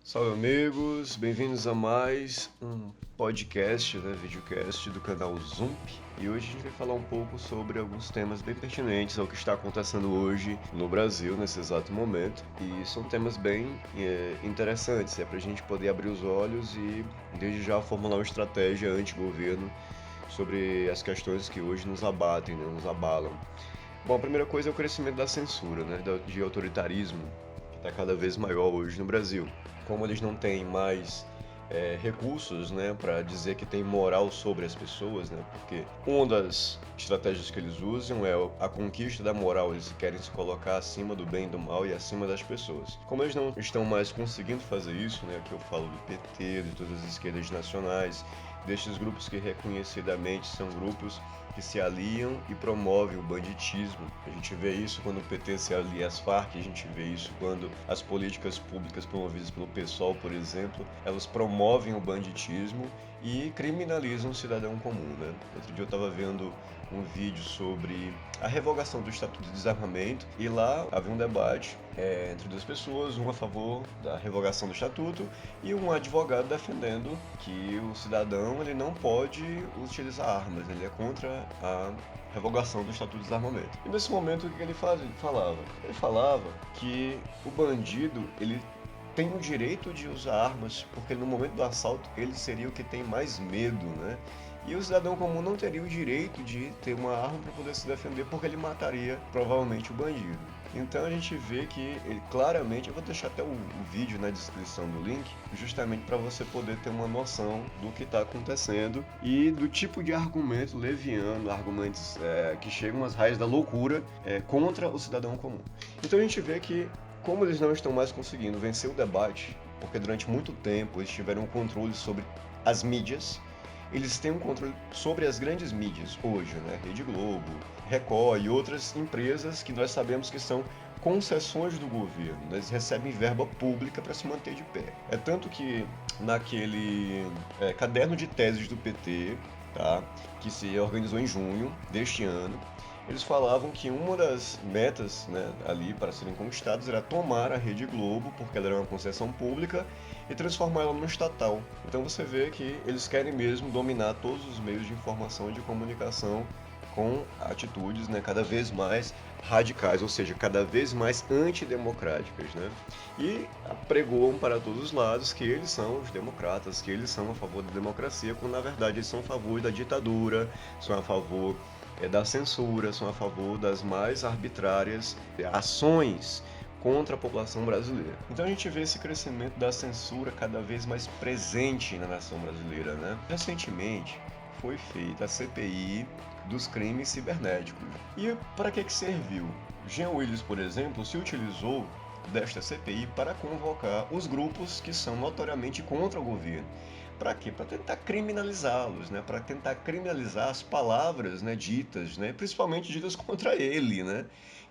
Salve amigos, bem-vindos a mais um podcast, videocast do canal Zump. E hoje a gente vai falar um pouco sobre alguns temas bem pertinentes ao que está acontecendo hoje no Brasil, nesse exato momento. E são temas bem interessantes, pra gente poder abrir os olhos e desde já formular uma estratégia anti-governo sobre as questões que hoje nos abatem, nos abalam. Bom, a primeira coisa é o crescimento da censura, de autoritarismo, que está cada vez maior hoje no Brasil. Como eles não têm mais recursos, para dizer que tem moral sobre as pessoas, porque uma das estratégias que eles usam é a conquista da moral. Eles querem se colocar acima do bem e do mal e acima das pessoas. Como eles não estão mais conseguindo fazer isso, aqui eu falo do PT, de todas as esquerdas nacionais, destes grupos que reconhecidamente são grupos que se aliam e promovem o banditismo. A gente vê isso quando o PT se alia às Farc, a gente vê isso quando as políticas públicas promovidas pelo PSOL, por exemplo, elas promovem o banditismo e criminalizam o cidadão comum. Outro dia eu estava vendo um vídeo sobre a revogação do Estatuto de Desarmamento e lá havia um debate entre duas pessoas, um a favor da revogação do Estatuto e um advogado defendendo que o cidadão ele não pode utilizar armas, ele é contra a revogação do Estatuto de Desarmamento. E nesse momento o que ele falava? Ele falava que o bandido ele tem o direito de usar armas porque no momento do assalto ele seria o que tem mais medo, E o cidadão comum não teria o direito de ter uma arma para poder se defender porque ele mataria provavelmente o bandido. Então a gente vê que ele claramente, eu vou deixar até o vídeo na descrição do link, justamente para você poder ter uma noção do que está acontecendo e do tipo de argumento leviano, argumentos que chegam às raízes da loucura contra o cidadão comum. Então a gente vê que como eles não estão mais conseguindo vencer o debate, porque durante muito tempo eles tiveram um controle sobre as mídias, eles têm um controle sobre as grandes mídias hoje, Rede Globo, Record e outras empresas que nós sabemos que são concessões do governo, eles recebem verba pública para se manter de pé. É tanto que naquele caderno de teses do PT, que se organizou em junho deste ano, eles falavam que uma das metas ali para serem conquistadas era tomar a Rede Globo, porque ela era uma concessão pública, e transformar ela numa estatal. Então você vê que eles querem mesmo dominar todos os meios de informação e de comunicação com atitudes cada vez mais radicais, ou seja, cada vez mais antidemocráticas. E apregoam para todos os lados que eles são os democratas, que eles são a favor da democracia, quando na verdade eles são a favor da ditadura, são a favor da censura, são a favor das mais arbitrárias ações contra a população brasileira. Então a gente vê esse crescimento da censura cada vez mais presente na nação brasileira. Recentemente foi feita a CPI dos crimes cibernéticos. E para que serviu? Jean Willis, por exemplo, se utilizou desta CPI para convocar os grupos que são notoriamente contra o governo. Para quê? Para tentar criminalizá-los, para tentar criminalizar as palavras ditas, principalmente ditas contra ele.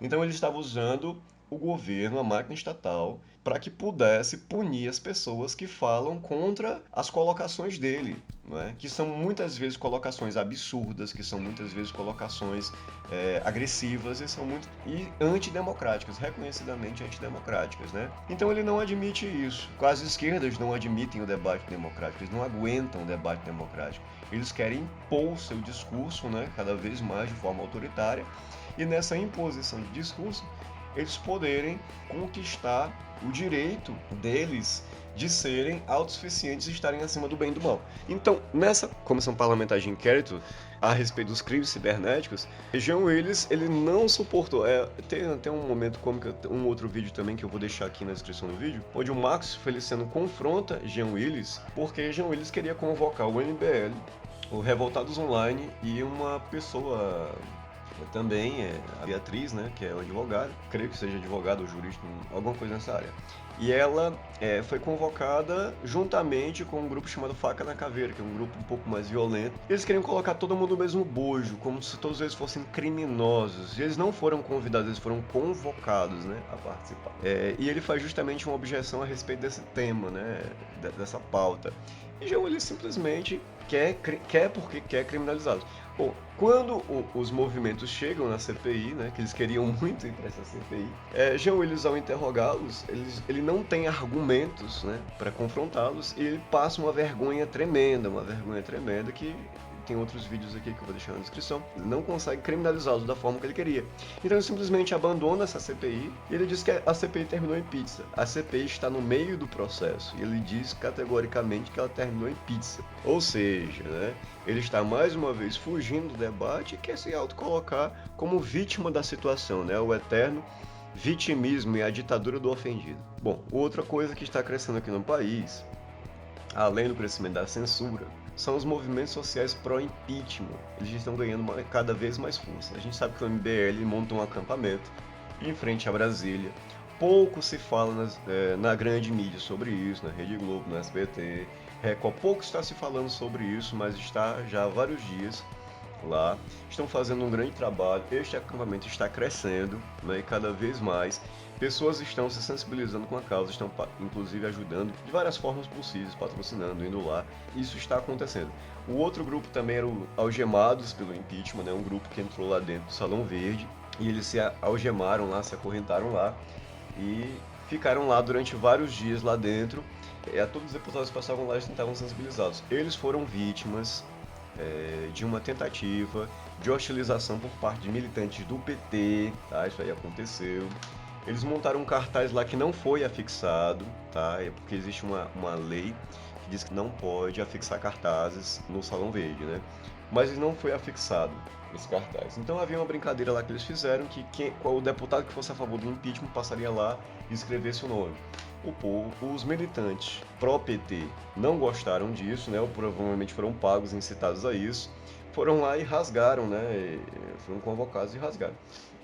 Então ele estava usando o governo, a máquina estatal, para que pudesse punir as pessoas que falam contra as colocações dele, que são muitas vezes colocações absurdas, que são muitas vezes colocações agressivas e antidemocráticas, reconhecidamente antidemocráticas. Então ele não admite isso. As esquerdas não admitem o debate democrático, eles não aguentam o debate democrático. Eles querem impor o seu discurso cada vez mais de forma autoritária e nessa imposição de discurso eles poderem conquistar o direito deles de serem autossuficientes e estarem acima do bem e do mal. Então, nessa comissão parlamentar de inquérito a respeito dos crimes cibernéticos, Jean Willis, ele não suportou. Tem um momento cômico, um outro vídeo também que eu vou deixar aqui na descrição do vídeo, onde o Marcos Feliciano confronta Jean Willis, porque Jean Willis queria convocar o MBL, o Revoltados Online e uma pessoa também a Beatriz, que é o advogado, creio que seja advogado ou jurista, alguma coisa nessa área. E ela foi convocada juntamente com um grupo chamado Faca na Caveira, que é um grupo um pouco mais violento. Eles queriam colocar todo mundo no mesmo bojo, como se todos eles fossem criminosos. E eles não foram convidados, eles foram convocados a participar. E ele faz justamente uma objeção a respeito desse tema, dessa pauta. E Jean Willis simplesmente quer porque quer criminalizá-los. Bom, quando os movimentos chegam na CPI, né, que eles queriam muito ir para essa CPI, Jean Willis, ao interrogá-los, ele não tem argumentos, né, para confrontá-los e ele passa uma vergonha tremenda que tem outros vídeos aqui que eu vou deixar na descrição. Ele não consegue criminalizá-los da forma que ele queria. Então ele simplesmente abandona essa CPI e ele diz que a CPI terminou em pizza. A CPI está no meio do processo e ele diz categoricamente que ela terminou em pizza. Ou seja, né, ele está mais uma vez fugindo do debate e quer se autocolocar como vítima da situação, né, o eterno vitimismo e a ditadura do ofendido. Bom, outra coisa que está crescendo aqui no país, além do crescimento da censura, são os movimentos sociais pró-impeachment. Eles estão ganhando cada vez mais força. A gente sabe que o MBL montou um acampamento em frente a Brasília. Pouco se fala na grande mídia sobre isso, na Rede Globo, no SBT, Record. Pouco está se falando sobre isso, mas está já há vários dias lá. Estão fazendo um grande trabalho. Este acampamento está crescendo, né, e cada vez mais pessoas estão se sensibilizando com a causa, estão inclusive ajudando de várias formas possíveis, patrocinando, indo lá. Isso está acontecendo. O outro grupo também era o Algemados pelo Impeachment, né, um grupo que entrou lá dentro do Salão Verde e eles se algemaram lá, se acorrentaram lá e ficaram lá durante vários dias lá dentro. E a todos os deputados que passavam lá estavam sensibilizados. Eles foram vítimas de uma tentativa de hostilização por parte de militantes do PT, tá? Isso aí aconteceu. Eles montaram um cartaz lá que não foi afixado, tá? É porque existe uma lei que diz que não pode afixar cartazes no Salão Verde, né? Mas ele não foi afixado, esse cartaz. Então havia uma brincadeira lá que eles fizeram que o deputado que fosse a favor do impeachment passaria lá e escrevesse o nome. O povo, os militantes pró-PT não gostaram disso, né? Ou provavelmente foram pagos, incitados a isso. Foram lá e rasgaram, né? Foram convocados e rasgaram.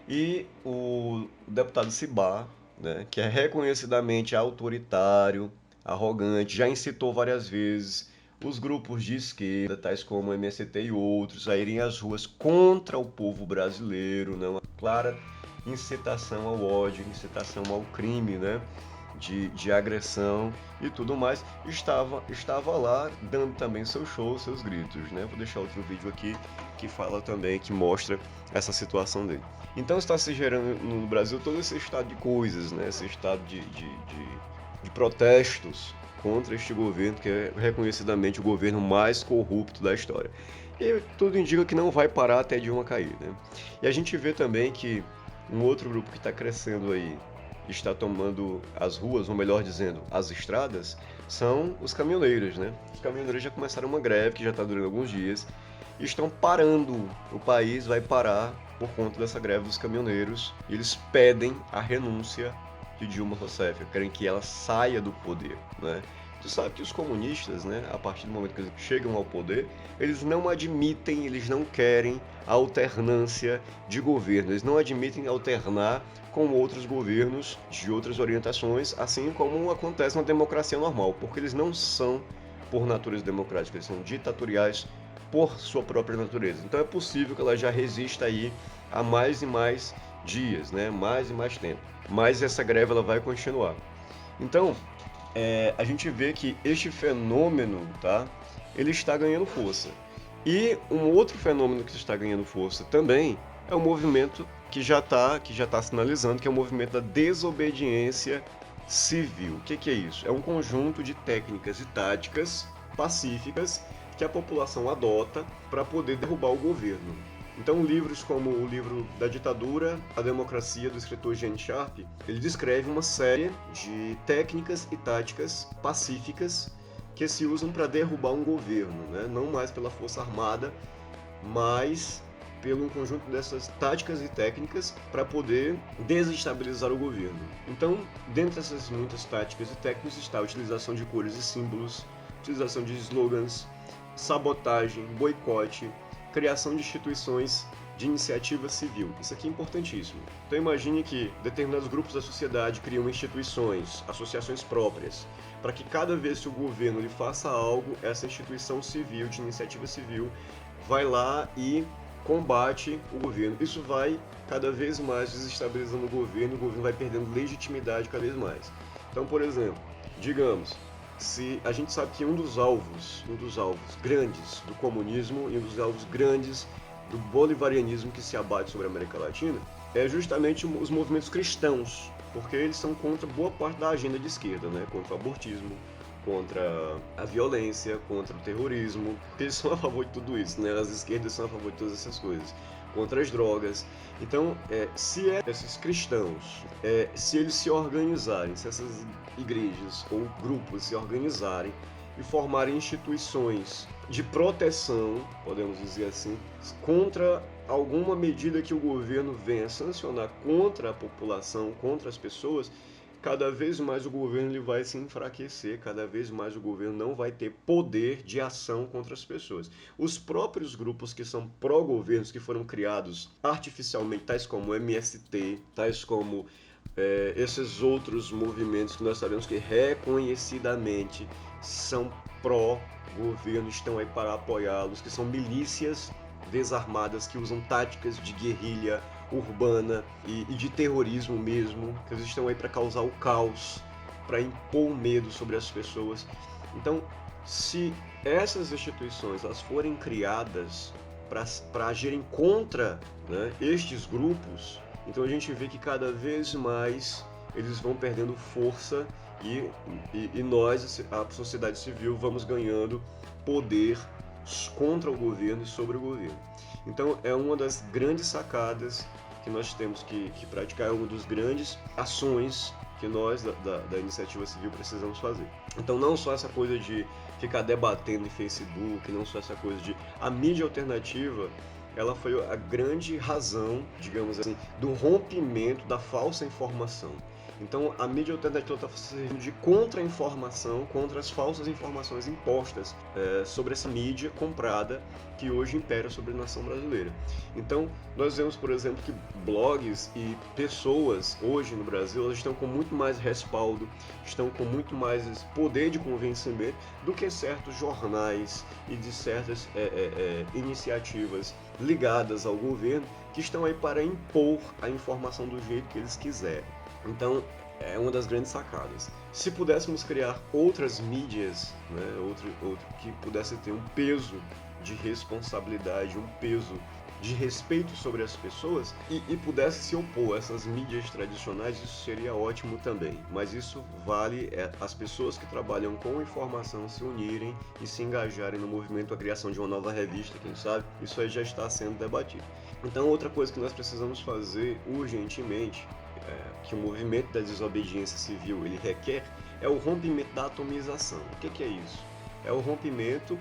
E o deputado Cibá, né, que é reconhecidamente autoritário, arrogante, já incitou várias vezes os grupos de esquerda, tais como o MST e outros, a irem às ruas contra o povo brasileiro, né, uma clara incitação ao ódio, incitação ao crime, né, de agressão e tudo mais, estava lá dando também seu show, seus gritos, né? Vou deixar outro vídeo aqui que fala também, que mostra essa situação dele. Então está se gerando no Brasil todo esse estado de coisas, né? Esse estado de protestos contra este governo, que é reconhecidamente o governo mais corrupto da história. E tudo indica que não vai parar até Dilma cair, né? E a gente vê também que um outro grupo que está crescendo aí, está tomando as ruas, ou melhor dizendo, as estradas, são os caminhoneiros, né? Os caminhoneiros já começaram uma greve que já está durando alguns dias e estão parando. O país vai parar por conta dessa greve dos caminhoneiros. E eles pedem a renúncia de Dilma Rousseff, querem que ela saia do poder, né? Tu sabe que os comunistas, né, a partir do momento que eles chegam ao poder, eles não admitem, eles não querem a alternância de governo, eles não admitem alternar com outros governos de outras orientações, assim como acontece na democracia normal, porque eles não são, por natureza democrática, eles são ditatoriais por sua própria natureza. Então é possível que ela já resista aí a mais e mais dias, né, mais e mais tempo. Mas essa greve ela vai continuar. Então, a gente vê que este fenômeno, tá, ele está ganhando força. E um outro fenômeno que está ganhando força também é o movimento que já está sinalizando, que é o movimento da desobediência civil. O que é isso? É um conjunto de técnicas e táticas pacíficas que a população adota para poder derrubar o governo. Então, livros como o livro Da Ditadura à Democracia, do escritor Gene Sharp, ele descreve uma série de técnicas e táticas pacíficas que se usam para derrubar um governo, né? Não mais pela força armada, mas pelo conjunto dessas táticas e técnicas para poder desestabilizar o governo. Então, dentre essas muitas táticas e técnicas está a utilização de cores e símbolos, utilização de slogans, sabotagem, boicote, criação de instituições de iniciativa civil. Isso aqui é importantíssimo. Então imagine que determinados grupos da sociedade criam instituições, associações próprias, para que cada vez que o governo lhe faça algo, essa instituição civil, de iniciativa civil, vai lá e combate o governo. Isso vai cada vez mais desestabilizando o governo vai perdendo legitimidade cada vez mais. Então, por exemplo, digamos, se a gente sabe que um dos alvos grandes do comunismo e um dos alvos grandes do bolivarianismo que se abate sobre a América Latina é justamente os movimentos cristãos, porque eles são contra boa parte da agenda de esquerda, né? Contra o abortismo, contra a violência, contra o terrorismo, porque eles são a favor de tudo isso, né? As esquerdas são a favor de todas essas coisas, contra as drogas. Então, se esses cristãos, se eles se organizarem, se essas igrejas ou grupos se organizarem e formarem instituições de proteção, podemos dizer assim, contra alguma medida que o governo venha sancionar contra a população, contra as pessoas, cada vez mais o governo ele vai se enfraquecer, cada vez mais o governo não vai ter poder de ação contra as pessoas. Os próprios grupos que são pró-governos, que foram criados artificialmente, tais como o MST, tais como esses outros movimentos que nós sabemos que reconhecidamente são pró-governo, estão aí para apoiá-los, que são milícias desarmadas que usam táticas de guerrilha urbana e de terrorismo mesmo, que eles estão aí para causar o caos, para impor medo sobre as pessoas. Então, se essas instituições elas forem criadas para agirem contra, né, estes grupos, então a gente vê que cada vez mais eles vão perdendo força e nós, a sociedade civil, vamos ganhando poder contra o governo e sobre o governo. Então é uma das grandes sacadas que nós temos que praticar, é uma das grandes ações que nós da iniciativa civil precisamos fazer. Então não só essa coisa de ficar debatendo em Facebook, não só essa coisa de... A mídia alternativa, ela foi a grande razão, digamos assim, do rompimento da falsa informação. Então a mídia alternativa está servindo de contra-informação, contra as falsas informações impostas sobre essa mídia comprada que hoje impera sobre a nação brasileira. Então nós vemos, por exemplo, que blogs e pessoas hoje no Brasil elas estão com muito mais respaldo, estão com muito mais poder de convencimento do que certos jornais e de certas iniciativas ligadas ao governo que estão aí para impor a informação do jeito que eles quiserem. Então, é uma das grandes sacadas. Se pudéssemos criar outras mídias, né, outro que pudesse ter um peso de responsabilidade, um peso de respeito sobre as pessoas e pudesse se opor a essas mídias tradicionais, isso seria ótimo também. Mas isso vale as pessoas que trabalham com informação se unirem e se engajarem no movimento, a criação de uma nova revista, quem sabe? Isso aí já está sendo debatido. Então, outra coisa que nós precisamos fazer urgentemente, que o movimento da desobediência civil ele requer, é o rompimento da atomização. O que é isso? É o rompimento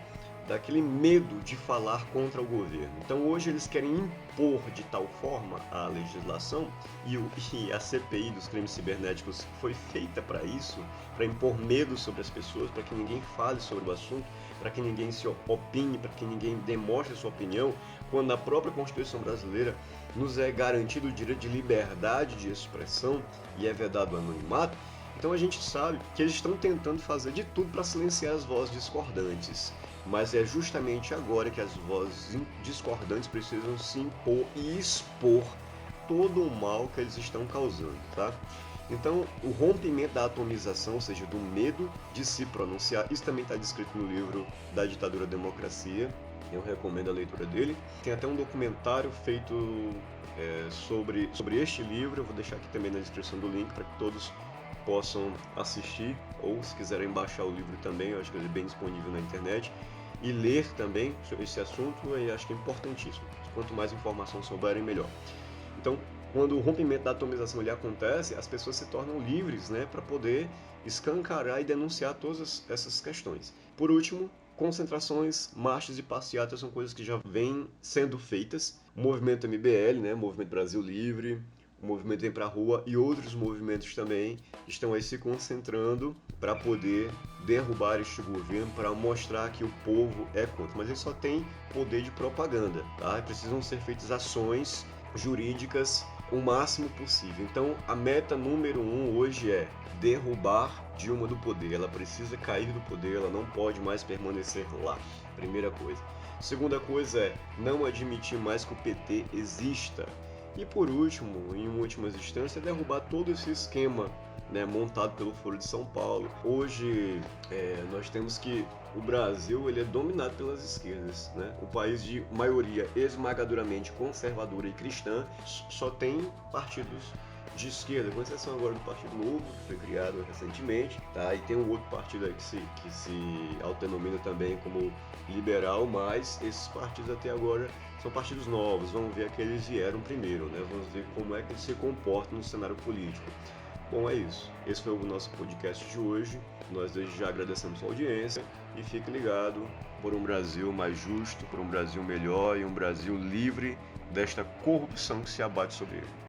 daquele medo de falar contra o governo. Então hoje eles querem impor de tal forma a legislação e a CPI dos crimes cibernéticos foi feita para isso, para impor medo sobre as pessoas, para que ninguém fale sobre o assunto, para que ninguém se opine, para que ninguém demonstre sua opinião, quando na própria Constituição brasileira nos é garantido o direito de liberdade de expressão e é vedado o anonimato. Então a gente sabe que eles estão tentando fazer de tudo para silenciar as vozes discordantes. Mas é justamente agora que as vozes discordantes precisam se impor e expor todo o mal que eles estão causando, tá? Então, o rompimento da atomização, ou seja, do medo de se pronunciar, isso também está descrito no livro Da Ditadura à Democracia, eu recomendo a leitura dele. Tem até um documentário feito sobre este livro, eu vou deixar aqui também na descrição do link para que todos possam assistir, ou se quiserem baixar o livro também, eu acho que ele é bem disponível na internet, e ler também sobre esse assunto, eu acho que é importantíssimo. Quanto mais informação souberem, melhor. Então, quando o rompimento da atomização ele acontece, as pessoas se tornam livres, né, para poder escancarar e denunciar todas essas questões. Por último, concentrações, marchas e passeatas são coisas que já vêm sendo feitas. O movimento MBL, né, Movimento Brasil Livre, o movimento Vem Pra Rua e outros movimentos também estão aí se concentrando para poder derrubar este governo, para mostrar que o povo é contra. Mas ele só tem poder de propaganda, tá? Precisam ser feitas ações jurídicas o máximo possível. Então, a meta número 1 hoje é derrubar Dilma do poder. Ela precisa cair do poder, ela não pode mais permanecer lá. Primeira coisa. Segunda coisa é não admitir mais que o PT exista. E por último, em últimas instâncias, derrubar todo esse esquema, né, montado pelo Foro de São Paulo. Hoje nós temos que o Brasil ele é dominado pelas esquerdas, né? Um país de maioria esmagadoramente conservadora e cristã, só tem partidos de esquerda, com exceção agora do Partido Novo, que foi criado recentemente, tá? E tem um outro partido aí que se autodenomina também como liberal, mas esses partidos até agora são partidos novos, vamos ver a que eles vieram primeiro, né? Vamos ver como é que eles se comportam no cenário político. Bom, é isso. Esse foi o nosso podcast de hoje. Nós desde já agradecemos a audiência e fique ligado por um Brasil mais justo, por um Brasil melhor e um Brasil livre desta corrupção que se abate sobre ele.